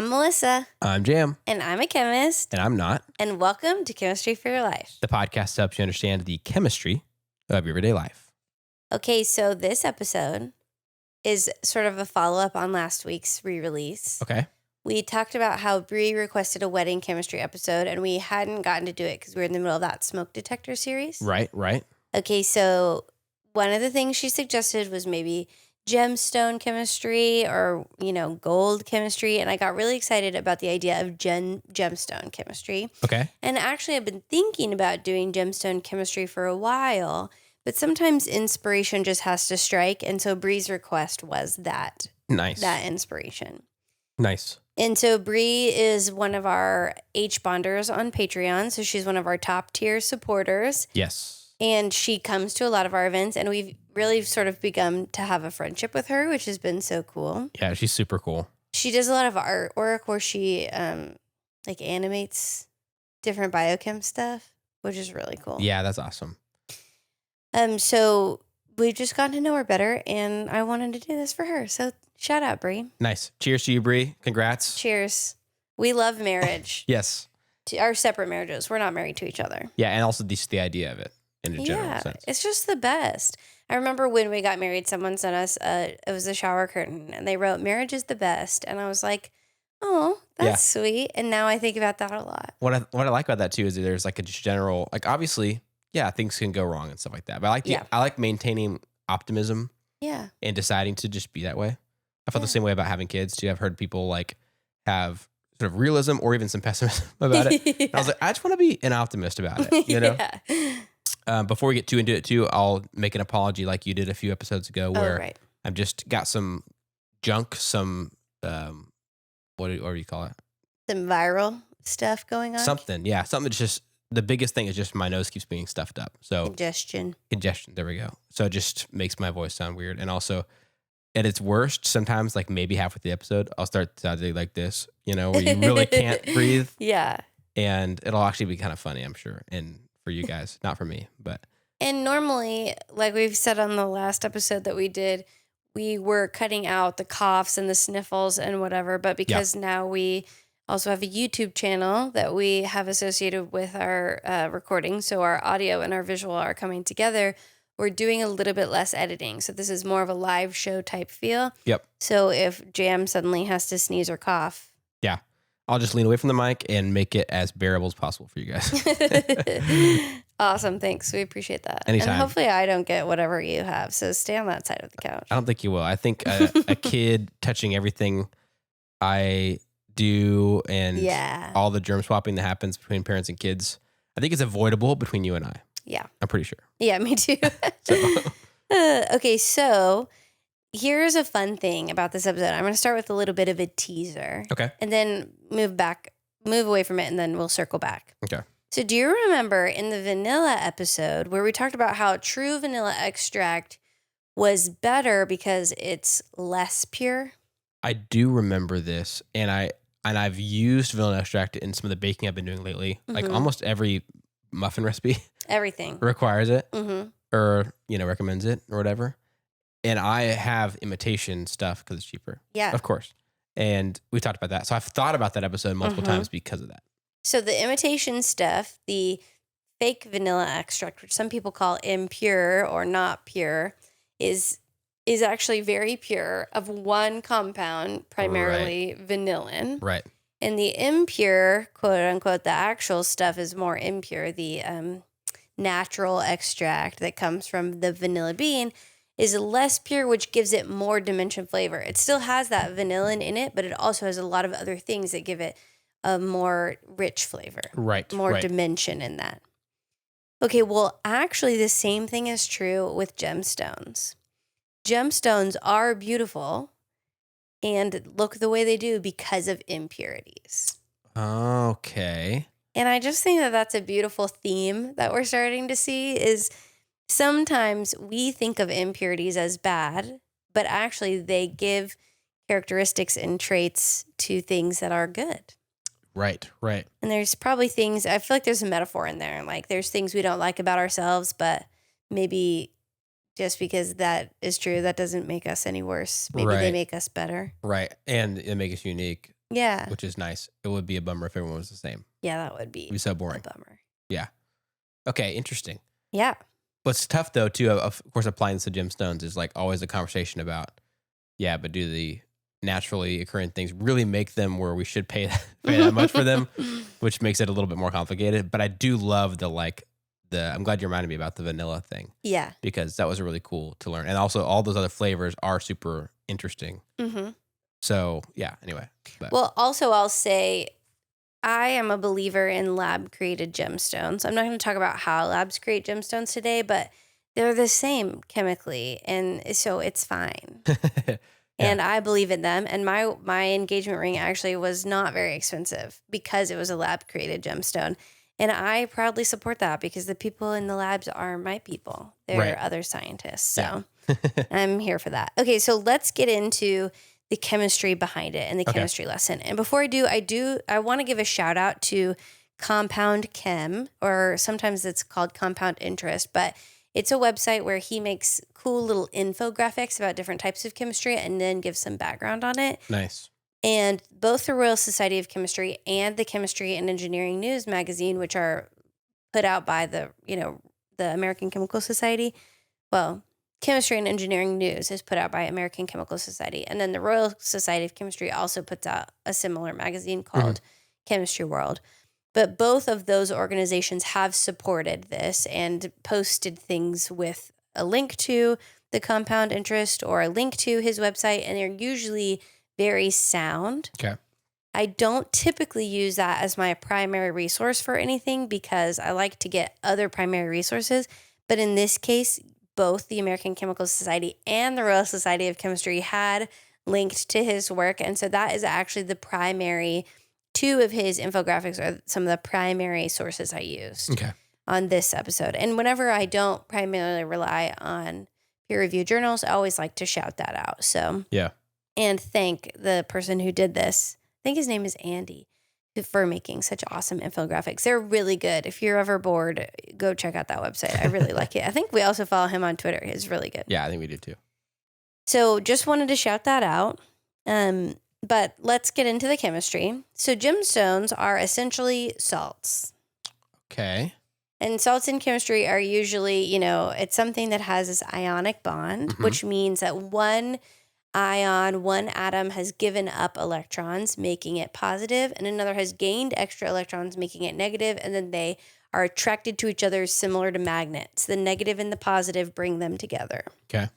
I'm Melissa. I'm Jam. And I'm a chemist. And I'm not. And welcome to Chemistry for Your Life. The podcast helps you understand the chemistry of your everyday life. Okay, so this episode is sort of a follow-up on last week's re-release. Okay. We talked about how Bri requested a wedding chemistry episode, and we hadn't gotten to do it because we were in the middle of that smoke detector series. Right. Okay, so one of the things she suggested was maybe gemstone chemistry or, gold chemistry. And I got really excited about the idea of gemstone chemistry. Okay. And actually, I've been thinking about doing gemstone chemistry for a while, but sometimes inspiration just has to strike. And so Bri's request was that. Nice. That inspiration. Nice. And so Bri is one of our H-bonders on Patreon. So she's one of our top tier supporters. Yes. And she comes to a lot of our events, and we've really sort of begun to have a friendship with her, which has been so cool. Yeah, she's super cool. She does a lot of artwork where she animates different biochem stuff, which is really cool. Yeah, that's awesome. So we've just gotten to know her better, and I wanted to do this for her. So shout out, Bri. Nice. Cheers to you, Bri. Congrats. Cheers. We love marriage. Yes. Our separate marriages. We're not married to each other. Yeah, and also just the idea of it in a general sense. It's just the best. I remember when we got married, someone sent us, it was a shower curtain, and they wrote, "Marriage is the best." And I was like, oh, that's sweet. And now I think about that a lot. What I like about that too is that there's like a just general, like obviously, things can go wrong and stuff like that. But I like maintaining optimism. Yeah. And deciding to just be that way. I felt the same way about having kids too. I've heard people like have sort of realism or even some pessimism about it. And I was like, I just want to be an optimist about it, Before we get too into it too, I'll make an apology like you did a few episodes ago where I've just got some junk, some, what do you call it? Some viral stuff going on? Something that's just, the biggest thing is just my nose keeps being stuffed up. So Congestion, there we go. So it just makes my voice sound weird. And also at its worst, sometimes like maybe halfway through the episode, I'll start sounding like this, where you really can't breathe. Yeah. And it'll actually be kind of funny, I'm sure. And for you guys, not for me, but. And normally, like we've said on the last episode that we did, we were cutting out the coughs and the sniffles and whatever. But because now we also have a YouTube channel that we have associated with our recording, so our audio and our visual are coming together, we're doing a little bit less editing. So this is more of a live show type feel. Yep. So if Jam suddenly has to sneeze or cough. Yeah. I'll just lean away from the mic and make it as bearable as possible for you guys. Awesome. Thanks. We appreciate that. Anytime. And hopefully I don't get whatever you have. So stay on that side of the couch. I don't think you will. I think a kid touching everything I do and all the germ swapping that happens between parents and kids, I think it's avoidable between you and I. Yeah. I'm pretty sure. Yeah, me too. Okay, so here's a fun thing about this episode. I'm going to start with a little bit of a teaser. Okay. And then move away from it, and then we'll circle back. Okay. So do you remember in the vanilla episode where we talked about how true vanilla extract was better because it's less pure? I do remember this, and I've used vanilla extract in some of the baking I've been doing lately. Mm-hmm. Like almost every muffin recipe. Everything. Requires it. Mm-hmm. Or, recommends it or whatever. And I have imitation stuff because it's cheaper. Yeah. Of course. And we talked about that. So I've thought about that episode multiple times because of that. So the imitation stuff, the fake vanilla extract, which some people call impure or not pure, is actually very pure of one compound, primarily vanillin. Right. And the impure, quote unquote, the actual stuff is more impure. The natural extract that comes from the vanilla bean is less pure, which gives it more dimension flavor. It still has that vanillin in it, but it also has a lot of other things that give it a more rich flavor. Right. More dimension in that. Okay, well, actually the same thing is true with gemstones. Gemstones are beautiful and look the way they do because of impurities. Okay. And I just think that that's a beautiful theme that we're starting to see is sometimes we think of impurities as bad, but actually they give characteristics and traits to things that are good. Right. And there's probably things, I feel like there's a metaphor in there. Like there's things we don't like about ourselves, but maybe just because that is true, that doesn't make us any worse. Maybe they make us better. Right. And it makes us unique. Yeah. which is nice. It would be a bummer if everyone was the same. Yeah, that would be It'd be so boring. a bummer. Yeah. Okay, interesting. Yeah. What's tough though, too, of course, applying this to gemstones is like always a conversation about, but do the naturally occurring things really make them where we should pay that much for them, which makes it a little bit more complicated. But I do love I'm glad you reminded me about the vanilla thing. Yeah. Because that was really cool to learn. And also all those other flavors are super interesting. Mm-hmm. So yeah, anyway. Well, also I'll say I am a believer in lab created gemstones. I'm not going to talk about how labs create gemstones today, but they're the same chemically. And so it's fine. And I believe in them. And my engagement ring actually was not very expensive because it was a lab created gemstone. And I proudly support that because the people in the labs are my people. They're other scientists. So I'm here for that. Okay, so let's get into the chemistry behind it and the chemistry lesson. And before I do, I want to give a shout out to Compound Chem, or sometimes it's called Compound Interest, but it's a website where he makes cool little infographics about different types of chemistry and then gives some background on it. Nice. And both the Royal Society of Chemistry and the Chemistry and Engineering News magazine, which are put out by the American Chemical Society. Well, Chemistry and Engineering News is put out by American Chemical Society. And then the Royal Society of Chemistry also puts out a similar magazine called Chemistry World. But both of those organizations have supported this and posted things with a link to the Compound Interest or a link to his website, and they're usually very sound. Okay. I don't typically use that as my primary resource for anything because I like to get other primary resources. But in this case, both the American Chemical Society and the Royal Society of Chemistry had linked to his work. And so that is actually the primary, two of his infographics are some of the primary sources I used on this episode. And whenever I don't primarily rely on peer-reviewed journals, I always like to shout that out. So and thank the person who did this. I think his name is Andy, for making such awesome infographics. They're really good. If you're ever bored, go check out that website. I really like it. I think we also follow him on Twitter. It's really good. Yeah, I think we do too. So just wanted to shout that out. But let's get into the chemistry. So gemstones are essentially salts. Okay. And salts in chemistry are usually, it's something that has this ionic bond, which means that one atom has given up electrons, making it positive, and another has gained extra electrons, making it negative, and then they are attracted to each other similar to magnets. The negative and the positive bring them together. Okay.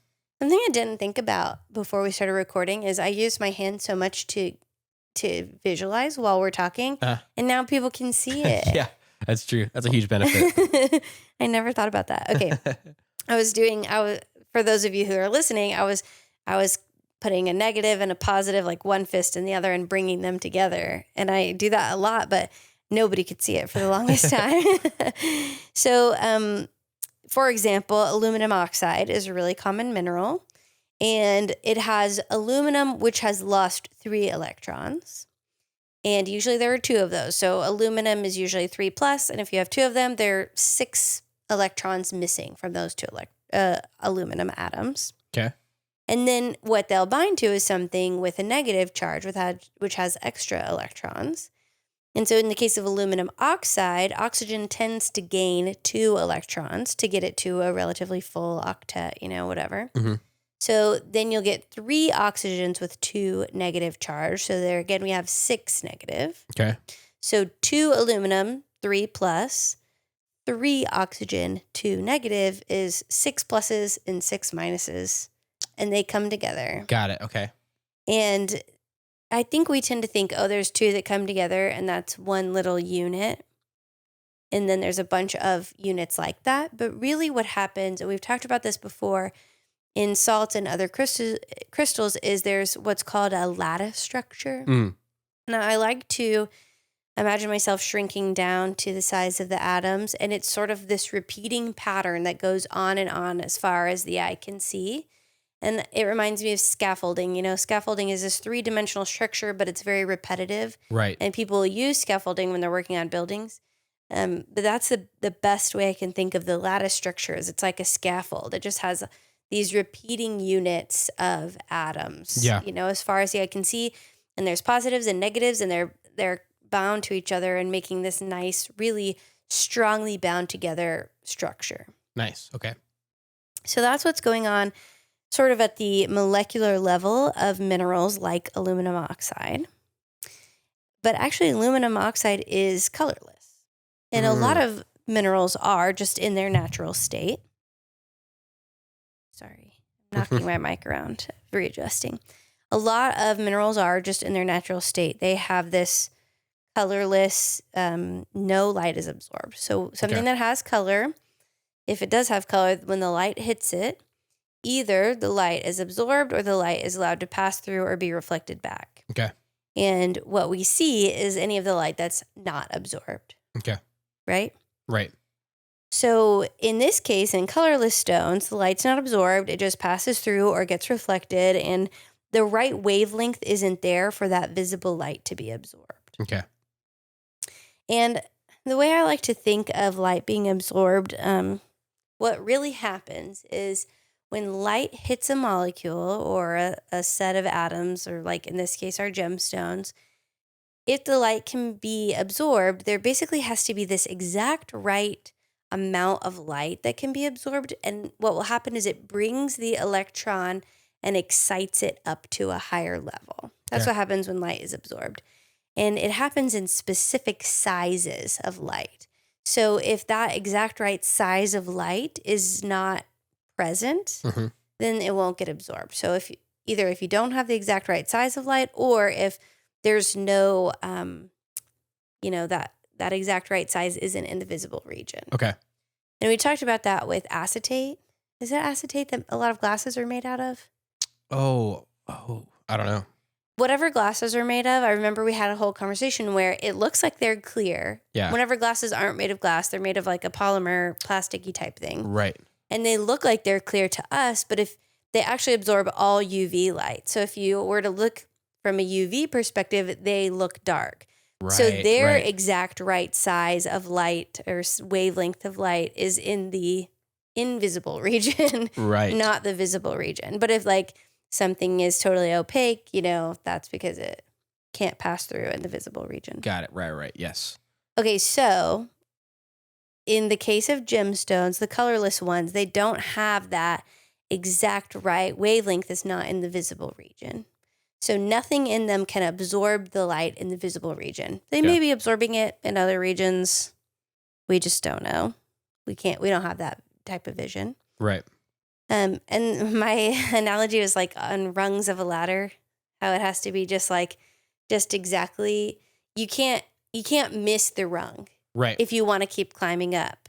Something I didn't think about before we started recording is I use my hand so much to visualize while we're talking, and now people can see it. Yeah, that's true. That's a huge benefit. I never thought about that. Okay. For those of you who are listening, I was putting a negative and a positive, like one fist in the other, and bringing them together. And I do that a lot, but nobody could see it for the longest time. So, for example, aluminum oxide is a really common mineral, and it has aluminum, which has lost 3 electrons. And usually there are 2 of those. So aluminum is usually 3+, and if you have 2 of them, there are 6 electrons missing from those 2 aluminum atoms. Okay. And then what they'll bind to is something with a negative charge, which has extra electrons. And so in the case of aluminum oxide, oxygen tends to gain 2 electrons to get it to a relatively full octet, whatever. So then you'll get 3 oxygens with 2 negative charge. So there again, we have 6 negative. Okay. So 2 aluminum, 3+, 3 oxygen, 2 negative is 6 pluses and 6 minuses. And they come together. Got it. Okay. And I think we tend to think, there's 2 that come together and that's one little unit. And then there's a bunch of units like that. But really what happens, and we've talked about this before, in salts and other crystals is there's what's called a lattice structure. Now, I like to imagine myself shrinking down to the size of the atoms. And it's sort of this repeating pattern that goes on and on as far as the eye can see. And it reminds me of scaffolding. Scaffolding is this 3-dimensional structure, but it's very repetitive. Right. And people use scaffolding when they're working on buildings. But that's the best way I can think of the lattice structure is it's like a scaffold. It just has these repeating units of atoms. Yeah. As far as the eye can see. And there's positives and negatives, and they're bound to each other and making this nice, really strongly bound together structure. Nice. Okay. So that's what's going on sort of at the molecular level of minerals like aluminum oxide. But actually, aluminum oxide is colorless. And a lot of minerals are just in their natural state. Sorry, knocking my mic around, readjusting. A lot of minerals are just in their natural state. They have this colorless, no light is absorbed. So something that has color, if it does have color, when the light hits it, either the light is absorbed or the light is allowed to pass through or be reflected back. Okay. And what we see is any of the light that's not absorbed. Okay. Right? Right. So in this case, in colorless stones, the light's not absorbed. It just passes through or gets reflected, and the right wavelength isn't there for that visible light to be absorbed. Okay. And the way I like to think of light being absorbed, what really happens is when light hits a molecule or a set of atoms, or like in this case, our gemstones, if the light can be absorbed, there basically has to be this exact right amount of light that can be absorbed. And what will happen is it brings the electron and excites it up to a higher level. That's what happens when light is absorbed. And it happens in specific sizes of light. So if that exact right size of light is not present, then it won't get absorbed. So if you don't have the exact right size of light, or if there's no, that exact right size isn't in the visible region. Okay. And we talked about that with acetate. Is it acetate that a lot of glasses are made out of? Oh, I don't know. Whatever glasses are made of, I remember we had a whole conversation where it looks like they're clear. Yeah. Whenever glasses aren't made of glass, they're made of like a polymer, plasticky type thing. Right. And they look like they're clear to us, but if they actually absorb all UV light. So if you were to look from a UV perspective, they look dark. Right. So their exact right size of light or wavelength of light is in the invisible region, right? Not the visible region. But if like something is totally opaque, that's because it can't pass through in the visible region. Got it. Right. Yes. Okay, so in the case of gemstones, the colorless ones, they don't have that exact right wavelength that's not in the visible region. So nothing in them can absorb the light in the visible region. They may be absorbing it in other regions. We just don't know. We don't have that type of vision. Right. And my analogy was like on rungs of a ladder, how it has to be just exactly, you can't miss the rung. Right. If you want to keep climbing up.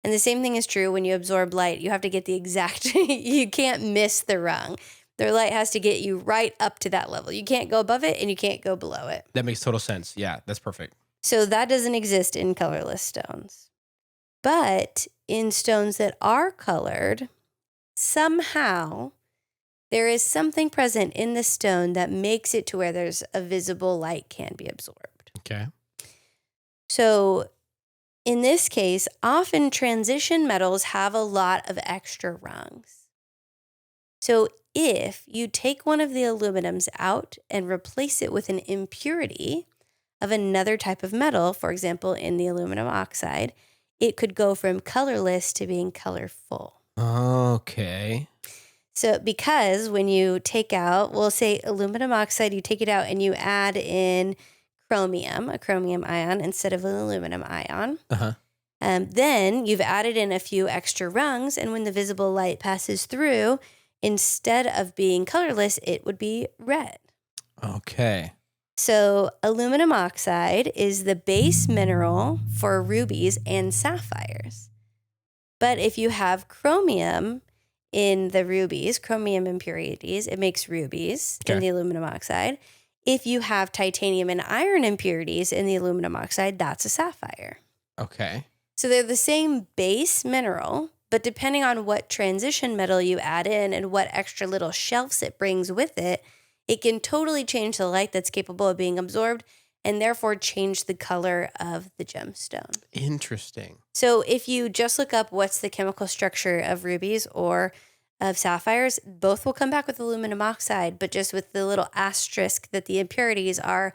And the same thing is true when you absorb light. You have to get the exact, you can't miss the rung. The light has to get you right up to that level. You can't go above it and you can't go below it. That makes total sense. Yeah, that's perfect. So that doesn't exist in colorless stones. But in stones that are colored, somehow there is something present in the stone that makes it to where there's a visible light can be absorbed. Okay. So in this case, often transition metals have a lot of extra rungs. So if you take one of the aluminums out and replace it with an impurity of another type of metal, for example, in the aluminum oxide, it could go from colorless to being colorful. Okay. So because when you take out, we'll say aluminum oxide, you take it out and you add in chromium, a chromium ion instead of an aluminum ion. Then you've added in a few extra rungs, and when the visible light passes through, instead of being colorless, it would be red. Okay. So aluminum oxide is the base mineral for rubies and sapphires. But if you have chromium in the rubies, chromium impurities, it makes rubies in the aluminum oxide. If you have titanium and iron impurities in the aluminum oxide, that's a sapphire. Okay. So they're the same base mineral, but depending on what transition metal you add in and what extra little shelves it brings with it, it can totally change the light that's capable of being absorbed and therefore change the color of the gemstone. Interesting. So if you just look up what's the chemical structure of rubies or of sapphires, both will come back with aluminum oxide, but just with the little asterisk that the impurities are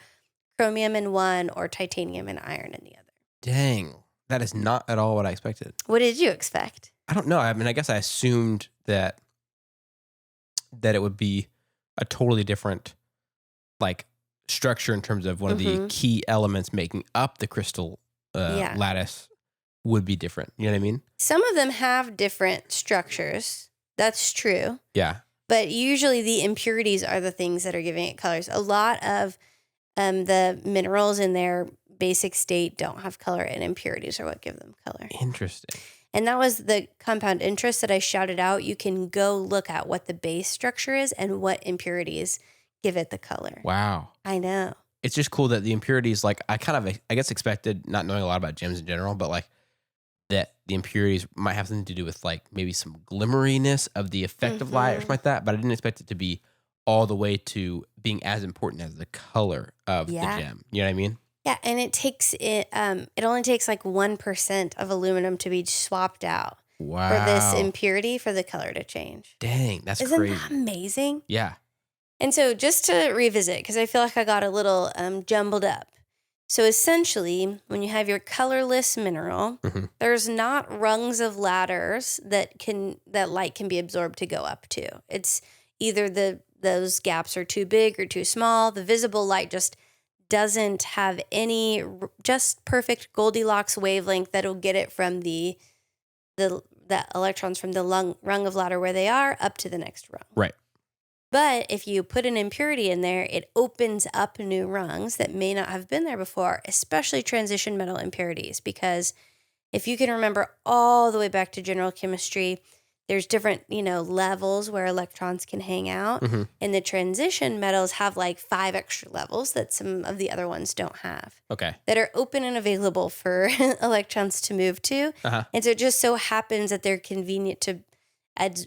chromium in one or titanium and iron in the other. Dang. That is not at all what I expected. What did you expect? I don't know. I mean, I guess I assumed that it would be a totally different like structure in terms of one of the key elements making up the crystal lattice would be different. You know what I mean? Some of them have different structures. That's true. Yeah. But usually the impurities are the things that are giving it colors. A lot of the minerals in their basic state don't have color, and impurities are what give them color. Interesting. And that was the compound interest that I shouted out. You can go look at what the base structure is and what impurities give it the color. Wow. I know. It's just cool that the impurities, like I guess expected, not knowing a lot about gems in general, but like that the impurities might have something to do with like maybe some glimmeriness of the effect of light or something like that. But I didn't expect it to be all the way to being as important as the color of the gem. You know what I mean? Yeah, and it only takes like 1% of aluminum to be swapped out for this impurity for the color to change. Dang, that's crazy. crazy. Isn't that amazing? Yeah. And so just to revisit, because I feel like I got a little jumbled up. So essentially, when you have your colorless mineral, there's not rungs of ladders that light can be absorbed to go up to. It's either those gaps are too big or too small. The visible light just doesn't have any just perfect Goldilocks wavelength that'll get it from the electrons from the rung of ladder where they are up to the next rung. Right. But if you put an impurity in there, it opens up new rungs that may not have been there before, especially transition metal impurities. Because if you can remember all the way back to general chemistry, there's different, levels where electrons can hang out. And the transition metals have like 5 extra levels that some of the other ones don't have. Okay. That are open and available for electrons to move to. And so it just so happens that they're convenient to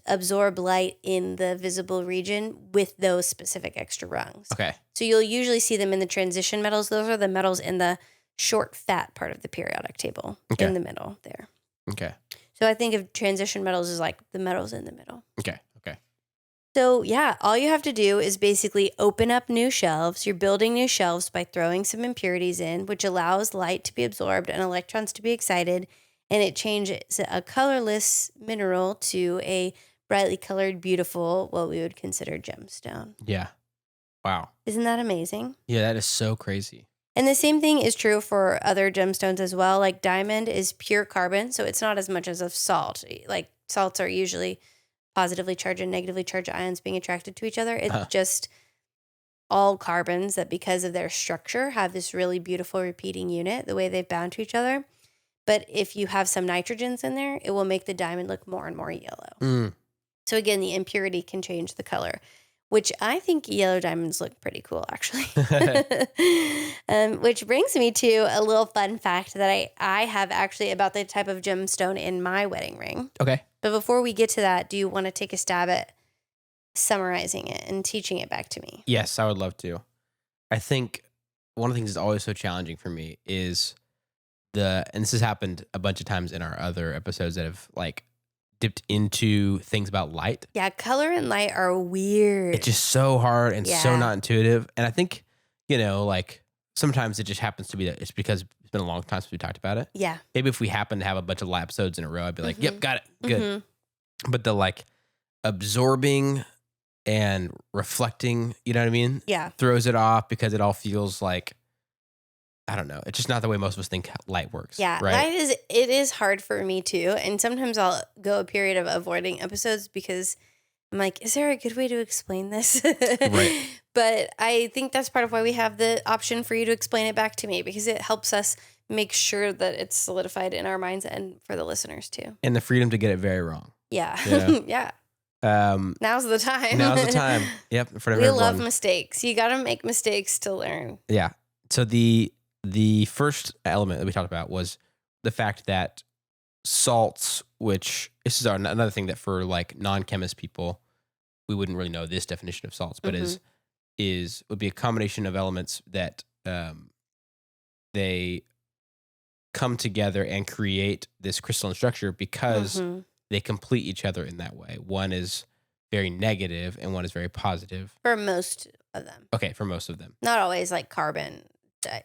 absorb light in the visible region with those specific extra rungs. Okay. So you'll usually see them in the transition metals. Those are the metals in the short fat part of the periodic table in the middle there. Okay. So I think of transition metals as like the metals in the middle. Okay. So yeah, all you have to do is basically open up new shelves. You're building new shelves by throwing some impurities in, which allows light to be absorbed and electrons to be excited. And it changes a colorless mineral to a brightly colored, beautiful, what we would consider gemstone. Yeah. Wow. Isn't that amazing? Yeah, that is so crazy. And the same thing is true for other gemstones as well. Like diamond is pure carbon, so it's not as much as a salt. Like salts are usually positively charged and negatively charged ions being attracted to each other. It's just all carbons that because of their structure have this really beautiful repeating unit, the way they've bound to each other. But if you have some nitrogens in there, it will make the diamond look more and more yellow. So again, the impurity can change the color, which I think yellow diamonds look pretty cool, actually. Which brings me to a little fun fact that I have actually about the type of gemstone in my wedding ring. Okay. But before we get to that, do you want to take a stab at summarizing it and teaching it back to me? Yes, I would love to. I think one of the things that's always so challenging for me is and this has happened a bunch of times in our other episodes that have like dipped into things about light. Yeah, color and light are weird. It's just so hard and so not intuitive. And I think, like sometimes it just happens to be that it's because it's been a long time since we talked about it. Yeah. Maybe if we happen to have a bunch of light episodes in a row, I'd be like, yep, got it. Good. But the like absorbing and reflecting, you know what I mean? Yeah. Throws it off because it all feels like, I don't know. It's just not the way most of us think light works. Yeah, right? It is hard for me too. And sometimes I'll go a period of avoiding episodes because I'm like, is there a good way to explain this? Right. But I think that's part of why we have the option for you to explain it back to me, because it helps us make sure that it's solidified in our minds and for the listeners too. And the freedom to get it very wrong. Yeah. Yeah. Now's the time. Now's the time. Yep. In front of we everyone. love mistakes. You got to make mistakes to learn. Yeah. So the first element that we talked about was the fact that salts, which this is another thing that for like non-chemist people, we wouldn't really know this definition of salts, but would be a combination of elements that they come together and create this crystalline structure because they complete each other in that way. One is very negative and one is very positive. For most of them. Okay, for most of them. Not always like carbon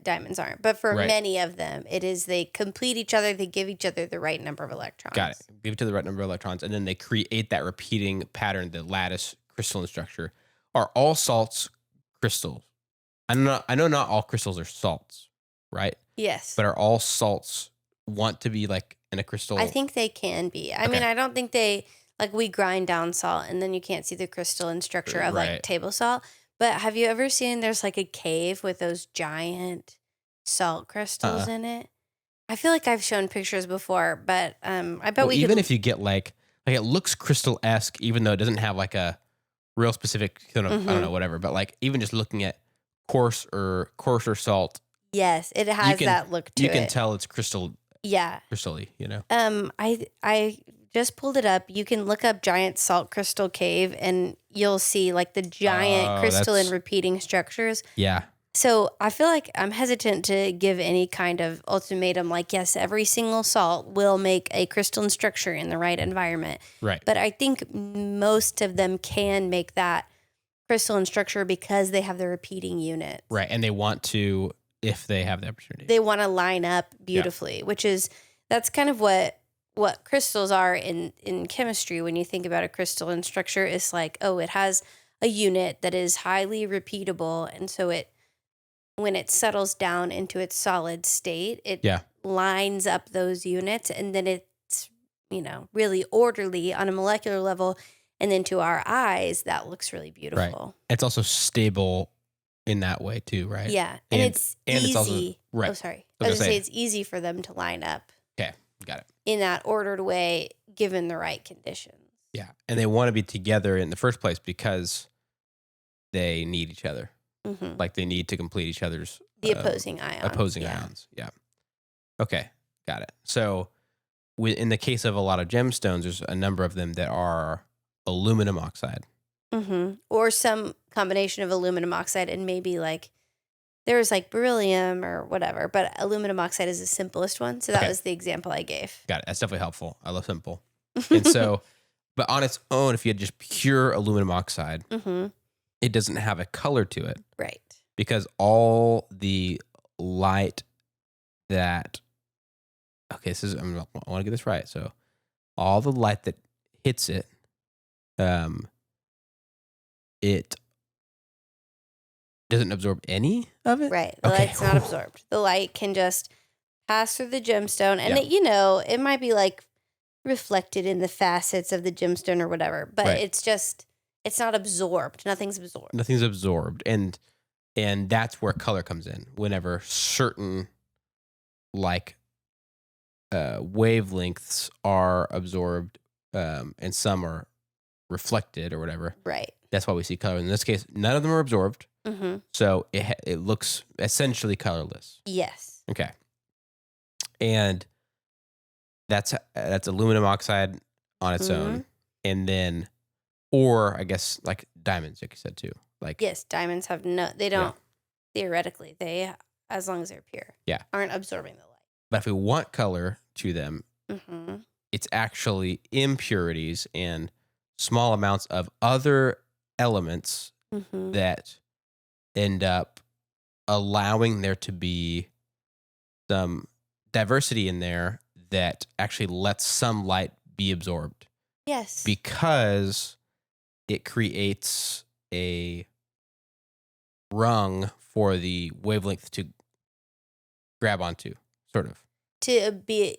diamonds aren't, but for many of them, it is they complete each other. They give each other the right number of electrons. Got it. Give it to the right number of electrons, and then they create that repeating pattern, the lattice crystalline structure. Are all salts crystals? I know not all crystals are salts, right? Yes. But are all salts want to be like in a crystal? I think they can be. I mean, I don't think they, like we grind down salt and then you can't see the crystalline structure of like table salt. But have you ever seen there's like a cave with those giant salt crystals in it? I feel like I've shown pictures before, but I bet even if you get like it looks crystal-esque, even though it doesn't have like a real specific kind of, I don't know, whatever. But like even just looking at coarser salt. Yes, it has that look to it. You can tell it's crystal. Yeah. Crystally, you know. I just pulled it up. You can look up giant salt crystal cave and you'll see like the giant crystalline repeating structures. Yeah. So I feel like I'm hesitant to give any kind of ultimatum like, yes, every single salt will make a crystalline structure in the right environment. Right. But I think most of them can make that crystalline structure because they have the repeating units. Right. And they want to, if they have the opportunity. They want to line up beautifully, which is, that's kind of what crystals are in chemistry. When you think about a crystalline structure, it's like, oh, it has a unit that is highly repeatable. And so when it settles down into its solid state, it lines up those units and then it's, really orderly on a molecular level. And then to our eyes, that looks really beautiful. Right. It's also stable in that way too, right? Yeah. And it's easy. It's also, right. Oh, sorry. I was going to say it's easy for them to line up. Okay. Got it. In that ordered way, given the right conditions. Yeah. And they want to be together in the first place because they need each other. Mm-hmm. Like they need to complete each other's the opposing ions. Ions. Yeah. Okay. Got it. So in the case of a lot of gemstones, there's a number of them that are aluminum oxide. Mm-hmm. Or some combination of aluminum oxide and maybe like there's like beryllium or whatever, but aluminum oxide is the simplest one. So that was the example I gave. Got it. That's definitely helpful. I love simple. And so, but on its own, if you had just pure aluminum oxide, it doesn't have a color to it. Right. Because all the light that, I want to get this right. So all the light that hits it, it doesn't absorb any of it? Right. The light's not absorbed. The light can just pass through the gemstone. And, it might be like reflected in the facets of the gemstone or whatever. But it's not absorbed. Nothing's absorbed. Nothing's absorbed. And that's where color comes in. Whenever certain wavelengths are absorbed and some are reflected or whatever. Right. That's why we see color. In this case, none of them are absorbed. Mm-hmm. So it looks essentially colorless. Yes. Okay. And that's aluminum oxide on its own. And then, or I guess like diamonds, like you said too. Like yes, diamonds they don't, theoretically, as long as they're pure, aren't absorbing the light. But if we want color to them, it's actually impurities and small amounts of other elements that end up allowing there to be some diversity in there that actually lets some light be absorbed. Yes. Because it creates a rung for the wavelength to grab onto, sort of. To be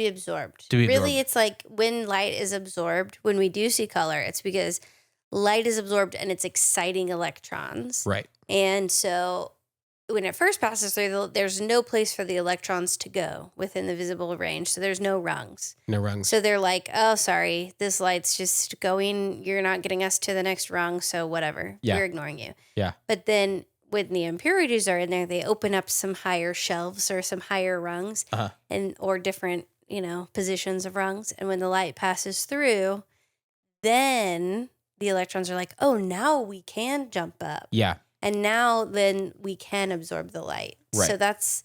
absorbed. Really, it's like when light is absorbed, when we do see color, it's because light is absorbed and it's exciting electrons. Right. And so when it first passes through, there's no place for the electrons to go within the visible range. So there's no rungs. No rungs. So they're like, oh, sorry, this light's just going. You're not getting us to the next rung. So whatever. Yeah. We're ignoring you. Yeah. But then when the impurities are in there, they open up some higher shelves or some higher rungs or different, positions of rungs. And when the light passes through, then the electrons are like, oh, now we can jump up. Yeah. And now then we can absorb the light. Right. So that's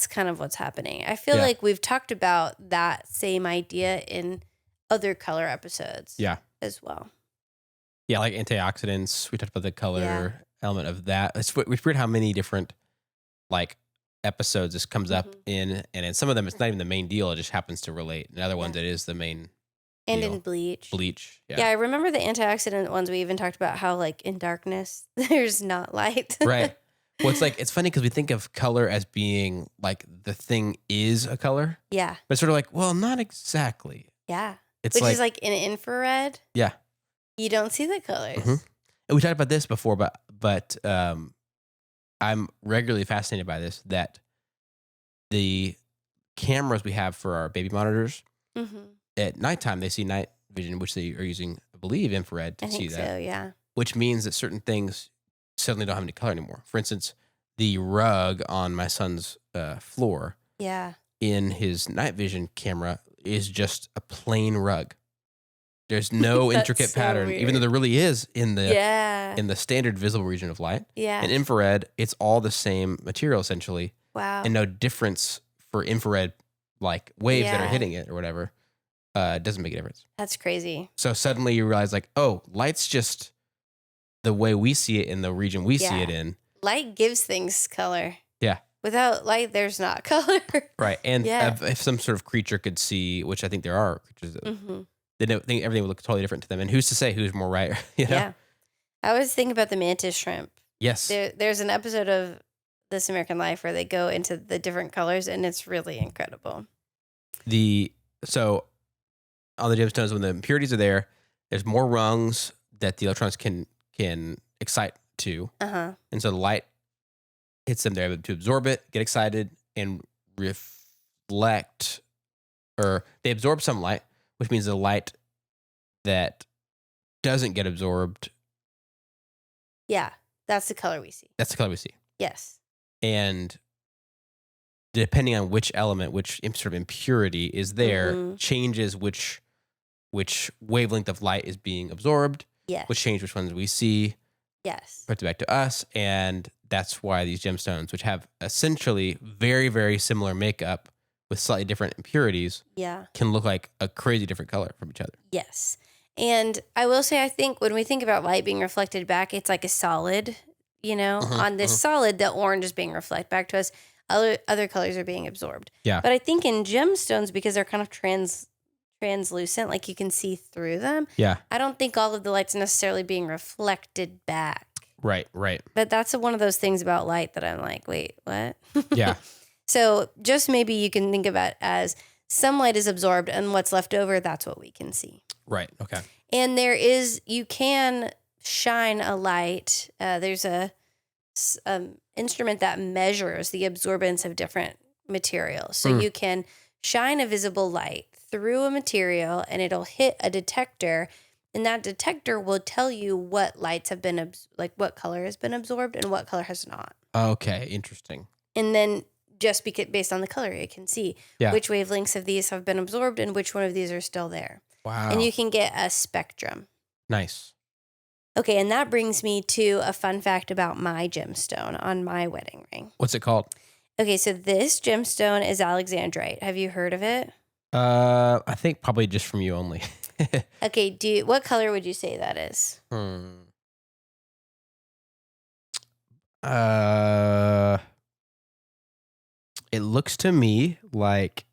kind of what's happening. I feel like we've talked about that same idea in other color episodes. Yeah. As well. Yeah, like antioxidants. We talked about the color element of that. It's weird how many different like episodes this comes up in, and in some of them it's not even the main deal. It just happens to relate. In other ones, it is the main. And deal. in Bleach. Bleach. Yeah, I remember the antioxidant ones. We even talked about how like in darkness there's not light. Right. Well, it's funny because we think of color as being like the thing is a color. Yeah. But it's sort of like, well, not exactly. Yeah. It's Which like, is like in infrared. Yeah. You don't see the colors. Mm-hmm. And we talked about this before, but I'm regularly fascinated by this, that the cameras we have for our baby monitors, at nighttime, they see night vision, which they are using, I believe, infrared to see that. So, yeah. Which means that certain things suddenly don't have any color anymore. For instance, the rug on my son's floor in his night vision camera is just a plain rug. There's no intricate pattern, even though there really is in the standard visible region of light. Yeah. In infrared, it's all the same material essentially. Wow. And no difference for infrared like waves that are hitting it or whatever. It doesn't make a difference. That's crazy. So suddenly you realize like, oh, light's just the way we see it in the region we see it in. Light gives things color. Yeah. Without light, there's not color. Right. And if some sort of creature could see, which I think there are creatures that they don't think everything would look totally different to them. And who's to say who's more right? You know? Yeah. I always think about the mantis shrimp. Yes. There's an episode of This American Life where they go into the different colors, and it's really incredible. So on the gemstones, when the impurities are there, there's more rungs that the electrons can excite to. And so the light hits them, they're able to absorb it, get excited, and reflect, or they absorb some light, which means the light that doesn't get absorbed. Yeah, that's the color we see. That's the color we see. Yes. And depending on which element, which sort of impurity is there, changes which wavelength of light is being absorbed. Yes. Which change which ones we see. Yes. Puts it back to us. And that's why these gemstones, which have essentially very, very similar makeup with slightly different impurities, can look like a crazy different color from each other. Yes. And I will say, I think when we think about light being reflected back, it's like a solid, you know, on this solid, the orange is being reflected back to us. Other colors are being absorbed. Yeah. But I think in gemstones, because they're kind of translucent, like you can see through them. Yeah. I don't think all of the light's necessarily being reflected back. Right, right. But that's one of those things about light that I'm like, wait, what? Yeah. So just maybe you can think of it as some light is absorbed and what's left over, that's what we can see. Right, okay. And you can shine a light. There's a instrument that measures the absorbance of different materials. So you can shine a visible light through a material and it'll hit a detector, and that detector will tell you what lights have been, what color has been absorbed and what color has not. Okay, interesting. And then just based on the color, it can see which wavelengths of these have been absorbed and which one of these are still there. Wow. And you can get a spectrum. Nice. Okay, and that brings me to a fun fact about my gemstone on my wedding ring. What's it called? Okay, so this gemstone is alexandrite. Have you heard of it? I think probably just from you only. Okay, what color would you say that is? It looks to me like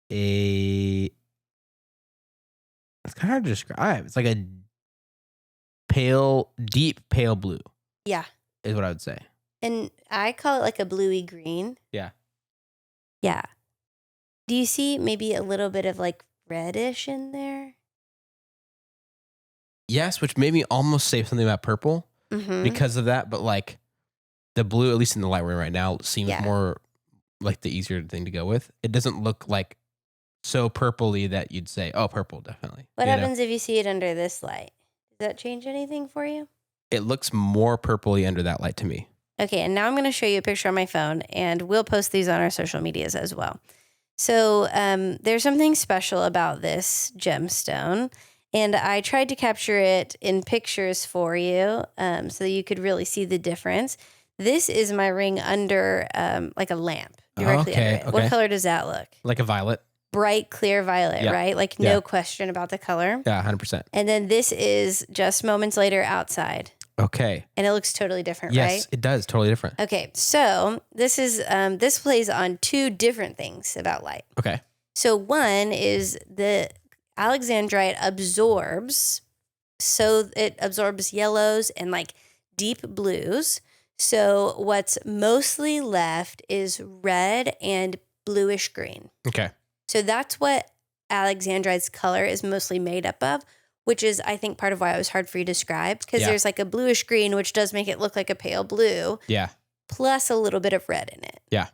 it's kind of hard to describe. It's like a deep pale blue. Yeah. Is what I would say. And I call it like a bluey green. Yeah. Yeah. Do you see maybe a little bit of like reddish in there? Yes, which made me almost say something about purple because of that. But like the blue, at least in the light we're in right now, seems more like the easier thing to go with. It doesn't look like so purpley that you'd say, oh, purple, definitely. What happens if you see it under this light? Does that change anything for you? It looks more purpley under that light to me. Okay, and now I'm going to show you a picture on my phone, and we'll post these on our social medias as well. So there's something special about this gemstone, and I tried to capture it in pictures for you so that you could really see the difference. This is my ring under like a lamp, directly under it. Okay. What color does that look? Like a violet. bright, clear violet, right? Like no question about the color. Yeah, 100%. And then this is just moments later outside. Okay. And it looks totally different, yes, right? Yes, it does. Totally different. Okay, so this is this plays on two different things about light. Okay. So one is the alexandrite absorbs, so it absorbs yellows and like deep blues. So what's mostly left is red and bluish green. Okay. So that's what alexandrite's color is mostly made up of, which is, I think, part of why it was hard for you to describe, because there's like a bluish green, which does make it look like a pale blue. Yeah. Plus a little bit of red in it. Yeah.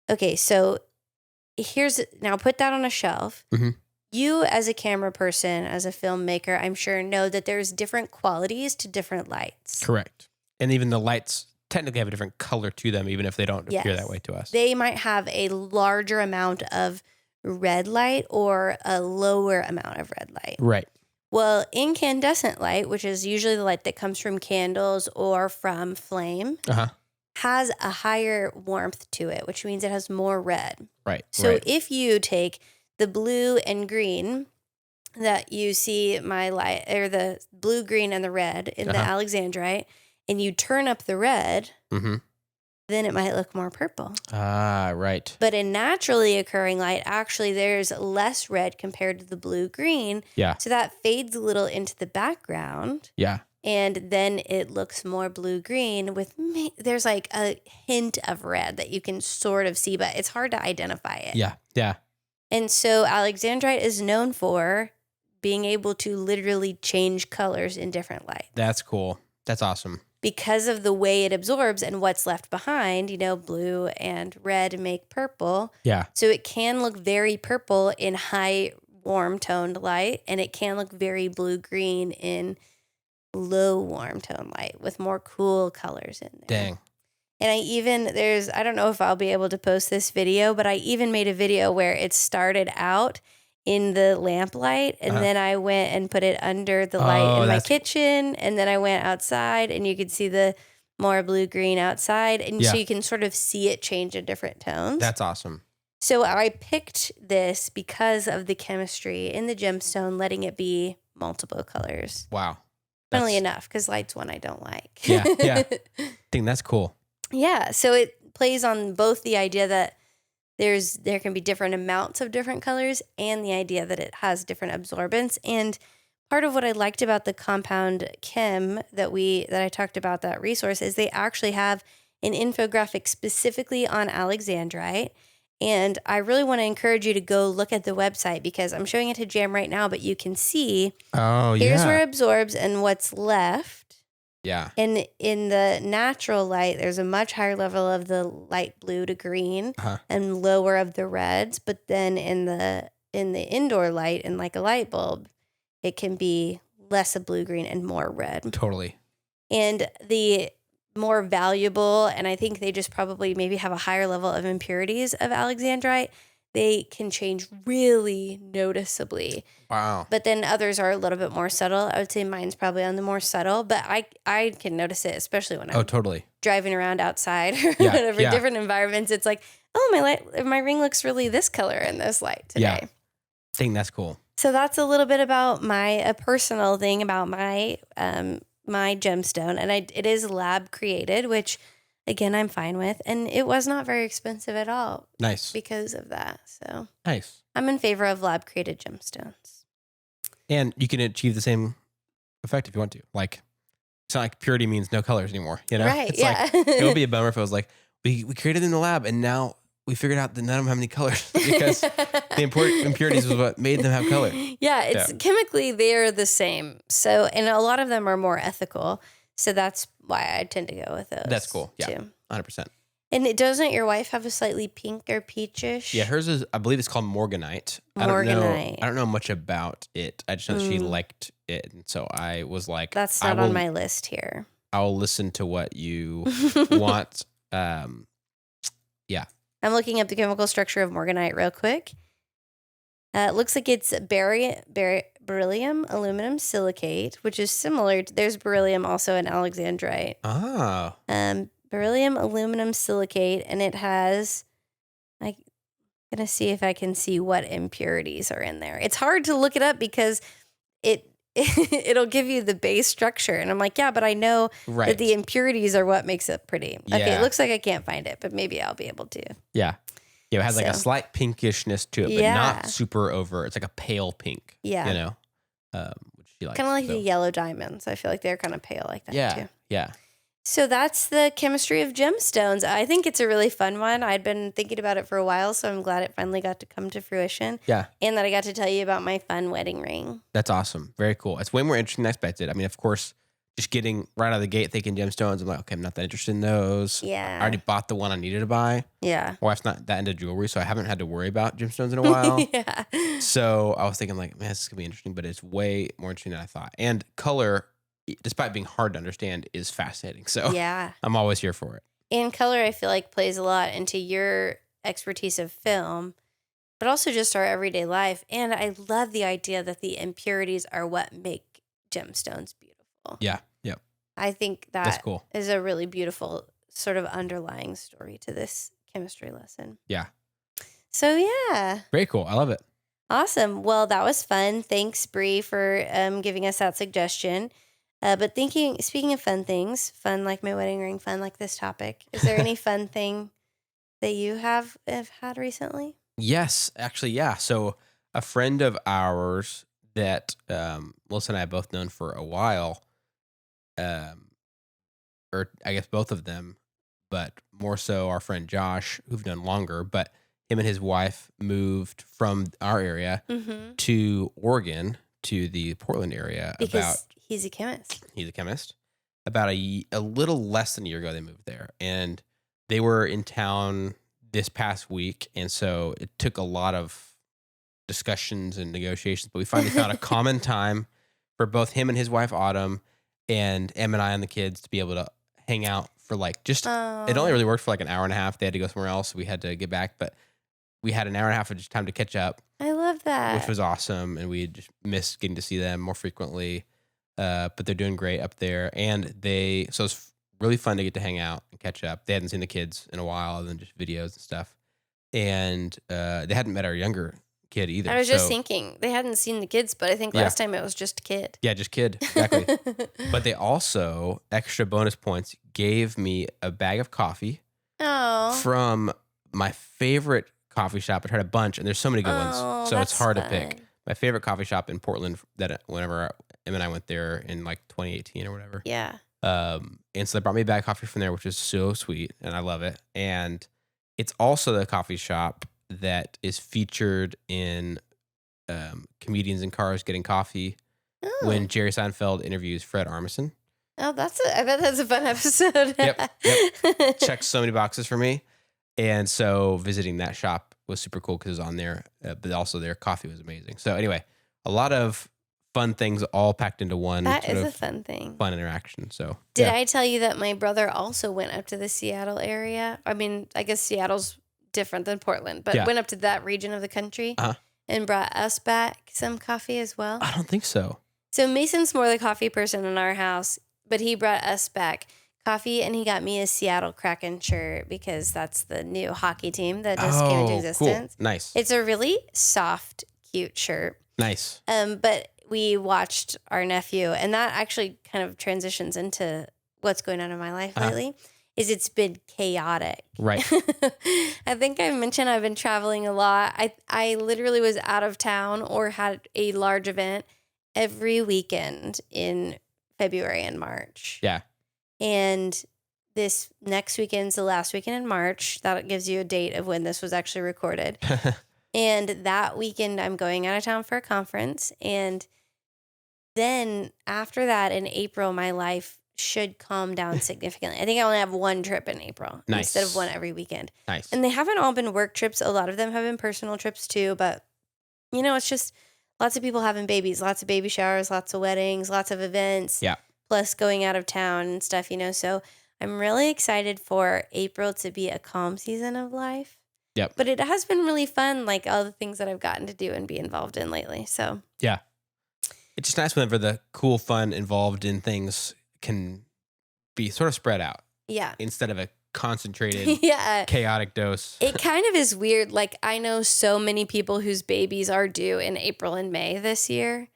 Okay, so now put that on a shelf. Mm-hmm. You as a camera person, as a filmmaker, I'm sure know that there's different qualities to different lights. Correct. And even the lights technically have a different color to them, even if they don't appear that way to us. They might have a larger amount of red light or a lower amount of red light. Right. Well, incandescent light, which is usually the light that comes from candles or from flame, has a higher warmth to it, which means it has more red. Right. So if you take the blue and green that you see my light, or the blue, green, and the red in the alexandrite, and you turn up the red, then it might look more purple. Ah, right. But in naturally occurring light, actually there's less red compared to the blue-green. Yeah. So that fades a little into the background. Yeah. And then it looks more blue-green there's like a hint of red that you can sort of see, but it's hard to identify it. Yeah. Yeah. And so alexandrite is known for being able to literally change colors in different light. That's cool. That's awesome. Because of the way it absorbs and what's left behind, blue and red make purple. Yeah. So it can look very purple in high warm toned light, and it can look very blue-green in low warm tone light with more cool colors in there. Dang. And I don't know if I'll be able to post this video, but I even made a video where it started out in the lamp light, and then I went and put it under the light in my kitchen, and then I went outside, and you could see the more blue-green outside, and so you can sort of see it change in different tones. That's awesome. So I picked this because of the chemistry in the gemstone, letting it be multiple colors. Wow. Funnily enough, because light's one I don't like. Yeah, yeah. I think that's cool. Yeah, so it plays on both the idea that there can be different amounts of different colors and the idea that it has different absorbance. And part of what I liked about the compound chem that I talked about, that resource, is they actually have an infographic specifically on alexandrite. And I really want to encourage you to go look at the website, because I'm showing it to Jam right now, but you can see here's where it absorbs and what's left. Yeah. And in the natural light, there's a much higher level of the light blue to green and lower of the reds. But then in the indoor light, in like a light bulb, it can be less of blue green and more red. Totally. And the more valuable, and I think they just probably maybe have a higher level of impurities of alexandrite, they can change really noticeably. Wow. But then others are a little bit more subtle. I would say mine's probably on the more subtle, but I can notice it, especially when I'm driving around outside or whatever, different environments. It's like, my ring looks really this color in this light today. Yeah. I think that's cool. So that's a little bit about a personal thing about my gemstone. And it is lab created, which again, I'm fine with. And it was not very expensive at all. Nice. Because of that. So nice. I'm in favor of lab created gemstones. And you can achieve the same effect if you want to. Like, it's not like purity means no colors anymore, Right, It's like, it would be a bummer if it was like, we created it in the lab and now we figured out that none of them have any colors because the impurities was what made them have color. Yeah, chemically they're the same. So, and a lot of them are more ethical. So that's why I tend to go with those. That's cool. Yeah, too. 100%. And doesn't your wife have a slightly pink or peachish? Yeah, hers is, I believe it's called Morganite. Morganite. I don't know much about it. I just know she liked it. And so I was like, that's not on my list here. I'll listen to what you want. Yeah. I'm looking up the chemical structure of Morganite real quick. It looks like it's beryllium aluminum silicate, which is similar. There's beryllium also in alexandrite. Oh. Beryllium aluminum silicate, and it has Gonna see if I can see what impurities are in there. It's hard to look it up because it'll give you the base structure, and I'm like, yeah, but I know that the impurities are what makes it pretty. Yeah. Okay, it looks like I can't find it, but maybe I'll be able to. Yeah, it has like a slight pinkishness to it, but not super over. It's like a pale pink. Yeah, you know, which she likes. Kind of like the yellow diamonds. I feel like they're kind of pale like that too. Yeah. So that's the chemistry of gemstones. I think it's a really fun one. I'd been thinking about it for a while, so I'm glad it finally got to come to fruition. Yeah. And that I got to tell you about my fun wedding ring. That's awesome. Very cool. It's way more interesting than I expected. I mean, of course, just getting right out of the gate thinking gemstones, I'm like, okay, I'm not that interested in those. Yeah. I already bought the one I needed to buy. Yeah. My wife's not that into jewelry, so I haven't had to worry about gemstones in a while. Yeah. So I was thinking like, man, this is going to be interesting, but it's way more interesting than I thought. And color, despite being hard to understand, is fascinating. So yeah, I'm always here for it. And color, I feel like, plays a lot into your expertise of film, but also just our everyday life. And I love the idea that the impurities are what make gemstones beautiful. Yeah. Yep. I think that's cool. Is a really beautiful sort of underlying story to this chemistry lesson. Yeah. So yeah. Very cool. I love it. Awesome. Well, that was fun. Thanks, Bri, for giving us that suggestion. But speaking of fun things, fun like my wedding ring, fun like this topic, is there any fun thing that you have had recently? Yes, actually, yeah. So a friend of ours that Melissa and I have both known for a while, or I guess both of them, but more so our friend Josh, who've known longer, but him and his wife moved from our area to Oregon, to the Portland area. Because he's a chemist. He's a chemist. About a little less than a year ago, they moved there. And they were in town this past week. And so it took a lot of discussions and negotiations. But we finally found a common time for both him and his wife, Autumn, and Em and I and the kids to be able to hang out for like just, it only really worked for like an hour and a half. They had to go somewhere else. So we had to get back. But we had an hour and a half of just time to catch up. I love that. Which was awesome. And we just missed getting to see them more frequently. But they're doing great up there. And so it's really fun to get to hang out and catch up. They hadn't seen the kids in a while other than just videos and stuff. And they hadn't met our younger kid either. I was just thinking, they hadn't seen the kids, but I think last time it was just a kid. Yeah, just kid. Exactly. But they also, extra bonus points, gave me a bag of coffee from my favorite coffee shop. I tried a bunch, and there's so many good ones. So it's hard to pick. My favorite coffee shop in Portland that whenever Em and I went there in like 2018 or whatever. Yeah. And so they brought me a bag of coffee from there, which is so sweet, and I love it. And it's also the coffee shop that is featured in Comedians in Cars Getting Coffee when Jerry Seinfeld interviews Fred Armisen. Oh, I bet that's a fun episode. Yep. Checks so many boxes for me. And so visiting that shop was super cool because it was on there, but also their coffee was amazing. So anyway, a lot of fun things all packed into one. That is a fun thing. Fun interaction. So did I tell you that my brother also went up to the Seattle area? I mean, I guess Seattle's different than Portland, but went up to that region of the country and brought us back some coffee as well. I don't think so. So Mason's more the coffee person in our house, but he brought us back coffee, and he got me a Seattle Kraken shirt because that's the new hockey team that just came into existence. Cool. Nice. It's a really soft, cute shirt. Nice. But we watched our nephew, and that actually kind of transitions into what's going on in my life lately. Is it's been chaotic. Right. I think I mentioned I've been traveling a lot. I literally was out of town or had a large event every weekend in February and March. Yeah. And this next weekend's the last weekend in March. That gives you a date of when this was actually recorded. And that weekend I'm going out of town for a conference. And then after that in April, my life should calm down significantly. I think I only have one trip in April instead of one every weekend. Nice. And they haven't all been work trips. A lot of them have been personal trips too. But, you know, it's just lots of people having babies, lots of baby showers, lots of weddings, lots of events. Yeah. Plus going out of town and stuff, you know. So I'm really excited for April to be a calm season of life. Yep. But it has been really fun, like all the things that I've gotten to do and be involved in lately. So yeah. It's just nice whenever the cool fun involved in things can be sort of spread out. Yeah. Instead of a concentrated, chaotic dose. It kind of is weird. Like, I know so many people whose babies are due in April and May this year,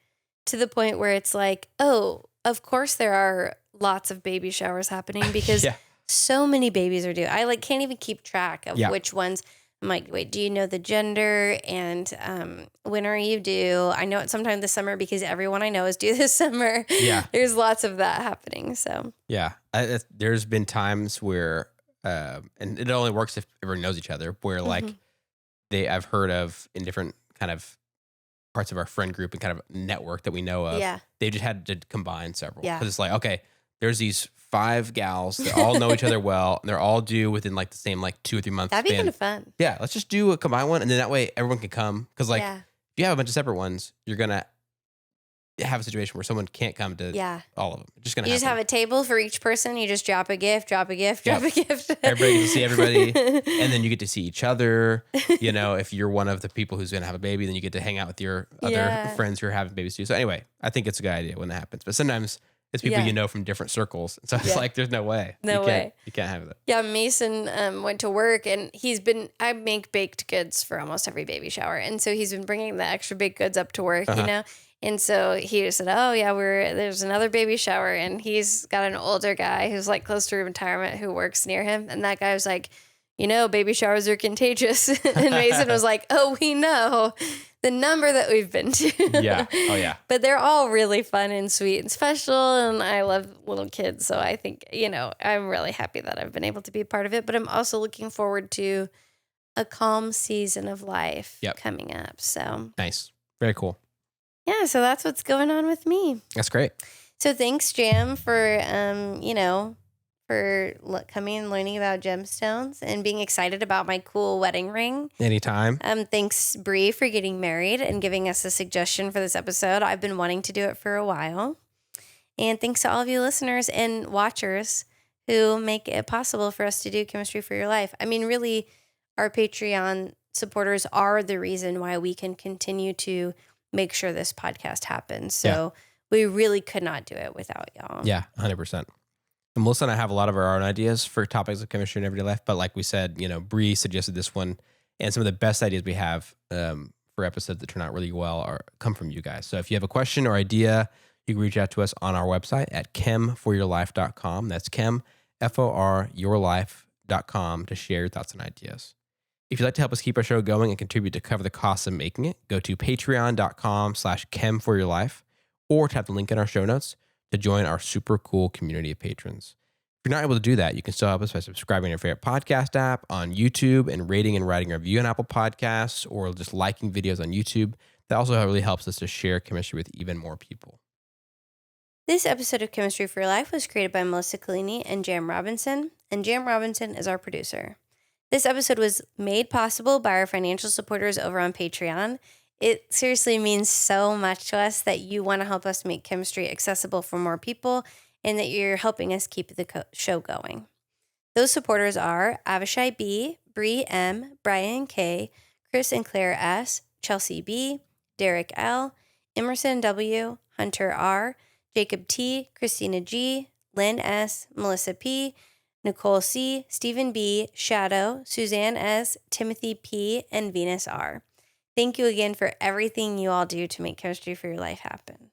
to the point where it's like, oh, of course there are lots of baby showers happening because so many babies are due. I like can't even keep track of which ones. I'm like, wait, do you know the gender and when are you due? I know it's sometime this summer because everyone I know is due this summer. Yeah. There's lots of that happening. So yeah, there's been times where, and it only works if everyone knows each other, where like I've heard of in different kind of parts of our friend group and kind of network that we know of. Yeah. They just had to combine several. Yeah. Because it's like, okay, there's these 5 gals that all know each other well, and they're all due within like the same like 2 or 3 months. That'd be kind of fun. Yeah, let's just do a combined one, and then that way everyone can come. Because like if you have a bunch of separate ones, you're gonna have a situation where someone can't come to all of them. It's just gonna. You just have a table for each person. You just drop a gift, drop a gift, drop a gift. Everybody gets to see everybody, and then you get to see each other. You know, if you're one of the people who's gonna have a baby, then you get to hang out with your other friends who are having babies too. So anyway, I think it's a good idea when that happens. But sometimes it's people you know from different circles. So it's like, there's no way. You can't have that. Yeah, Mason went to work and I make baked goods for almost every baby shower. And so he's been bringing the extra baked goods up to work, you know? And so he said, oh yeah, there's another baby shower. And he's got an older guy who's like close to retirement who works near him. And that guy was like, you know, baby showers are contagious. And Mason was like, oh, we know the number that we've been to. Yeah. Oh, yeah. But they're all really fun and sweet and special. And I love little kids. So I think, you know, I'm really happy that I've been able to be a part of it. But I'm also looking forward to a calm season of life coming up. So nice. Very cool. Yeah. So that's what's going on with me. That's great. So thanks, Jam, for, for coming and learning about gemstones and being excited about my cool wedding ring. Anytime. Thanks, Bri, for getting married and giving us a suggestion for this episode. I've been wanting to do it for a while. And thanks to all of you listeners and watchers who make it possible for us to do Chemistry for Your Life. I mean, really, our Patreon supporters are the reason why we can continue to make sure this podcast happens. So we really could not do it without y'all. Yeah, 100%. And Melissa and I have a lot of our own ideas for topics of chemistry in everyday life. But like we said, you know, Bri suggested this one. And some of the best ideas we have for episodes that turn out really well come from you guys. So if you have a question or idea, you can reach out to us on our website at chemforyourlife.com. That's chem, F-O-R, yourlife.com to share your thoughts and ideas. If you'd like to help us keep our show going and contribute to cover the costs of making it, go to patreon.com/chemforyourlife or tap the link in our show notes to join our super cool community of patrons. If you're not able to do that, you can still help us by subscribing to your favorite podcast app on YouTube and rating and writing a review on Apple Podcasts or just liking videos on YouTube. That also really helps us to share chemistry with even more people. This episode of Chemistry for Your Life was created by Melissa Collini and Jam Robinson, and Jam Robinson is our producer. This episode was made possible by our financial supporters over on Patreon. It seriously means so much to us that you want to help us make chemistry accessible for more people and that you're helping us keep the show going. Those supporters are Avishai B., Bri M., Brian K., Chris and Claire S., Chelsea B., Derek L., Emerson W., Hunter R., Jacob T., Kristina G., Lynn S., Melissa P., Nicole C., Stephen B., Shadow, Suzanne S., Timothy P., and Venus R. Thank you again for everything you all do to make Chemistry for Your Life happen.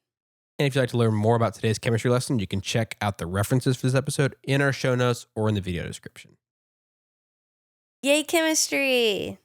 And if you'd like to learn more about today's chemistry lesson, you can check out the references for this episode in our show notes or in the video description. Yay, chemistry!